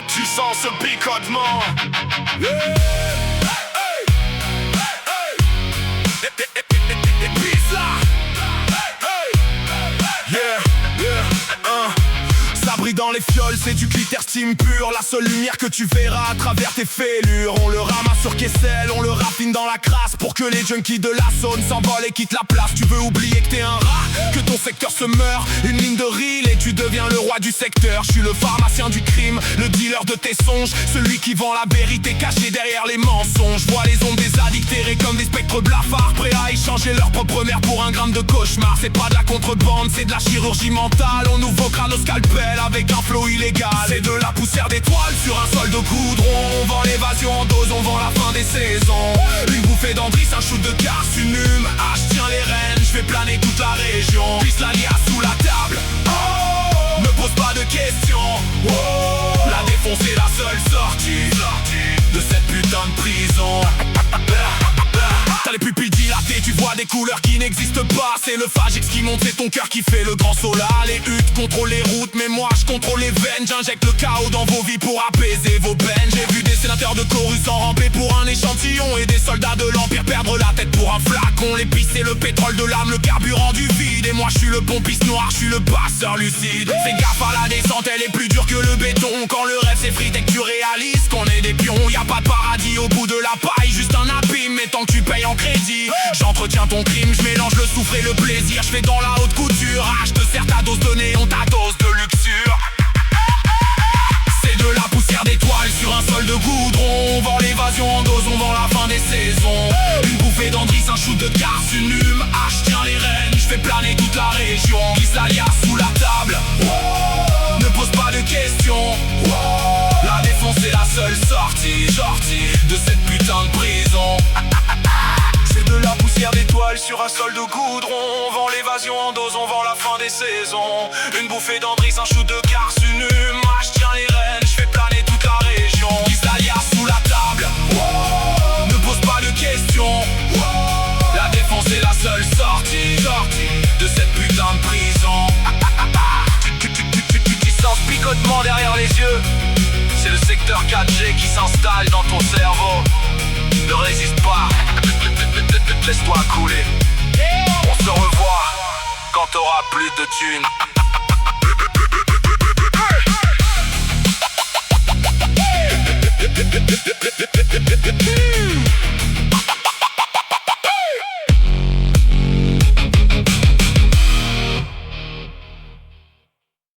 Tu sens ce picotement. Ça brille dans les fioles, c'est du glitter steam pur. La seule lumière que tu verras à travers tes fêlures. On le ramasse sur Kessel, on le raffine dans la crasse pour que les junkies de la zone s'envolent et quittent la place. Tu veux oublier que t'es un rat, que ton secteur se meurt. Une ligne de reel et tu deviens le roi du secteur. Je suis le pharmacien du crime, le dealer de tes songes. Celui qui vend la vérité cachée derrière les mensonges. Vois les ondes des addicts errer comme des spectres blafards, prêts à échanger leur propre mère pour un gramme de cauchemar. C'est pas de la contrebande, c'est de la chirurgie mentale. On nous voquera nos scalpels avec un flow illégal. C'est de la poussière d'étoiles sur un sol de goudron. On vend l'évasion en dose, on vend la fin des saisons. Une bouffée d'Andris, un shoot de Cars, une hume. Ah, je tiens les rênes, je fais planer toute la région. Pisse la liasse sous la table. Oh, ne pose pas de questions. Oh, la défonce est la seule sortie de cette putain de prison. T'as les pupilles dilatées, tu vois des couleurs qui n'existent pas. C'est le Fagix qui monte, c'est ton cœur qui fait le grand saut là. Les huttes contrôlent les routes, mais moi je contrôle les veines. J'injecte le chaos dans vos vies pour apaiser vos peines. J'ai vu des sénateurs de Coruscant ramper pour un échantillon et des soldats de l'Empire perdre la tête pour un flacon. L'épice c'est le pétrole de l'âme, le carburant du vide. Et moi je suis le pompiste noir, je suis le passeur lucide. Fais gaffe à la descente, elle est plus dure que le béton. Quand le rêve s'effrite et que tu réalises qu'on est des pions. Y'a pas de paradis au bout de la paille, juste un abîme. Mais tant que tu payes en crédit, j'entretiens ton crime, je mélange le souffle et le plaisir. Je fais dans la haute couture, ah, je te sers ta dose de néon, ta dose de luxure. C'est de la poussière d'étoiles sur un sol de goudron. On vend l'évasion en dose, on vend la fin des saisons. Une bouffée d'Andris, un shoot de Cars, une hume. Ah, je tiens les rênes, je fais planer toute la région. Glisse la liasse sous la table. Ne pose pas de questions. La défonce est la seule sortie de cette putain de prison. C'est de la poussière d'étoiles sur un sol de goudron. On vend l'évasion en dose, on vend la fin des saisons. Une bouffée d'Andris, un shoot de Cars, une hume. Ah, je tiens les rênes, je fais planer toute la région. Glisse la liasse sous la table. Ne pose pas de questions. La défonce est la seule sortie de cette putain de prison. Tu sens ce picotement derrière les yeux. C'est le secteur 4G qui s'installe dans ton cerveau. Ne résiste pas, laisse-toi couler. On se revoit quand t'auras plus de thunes.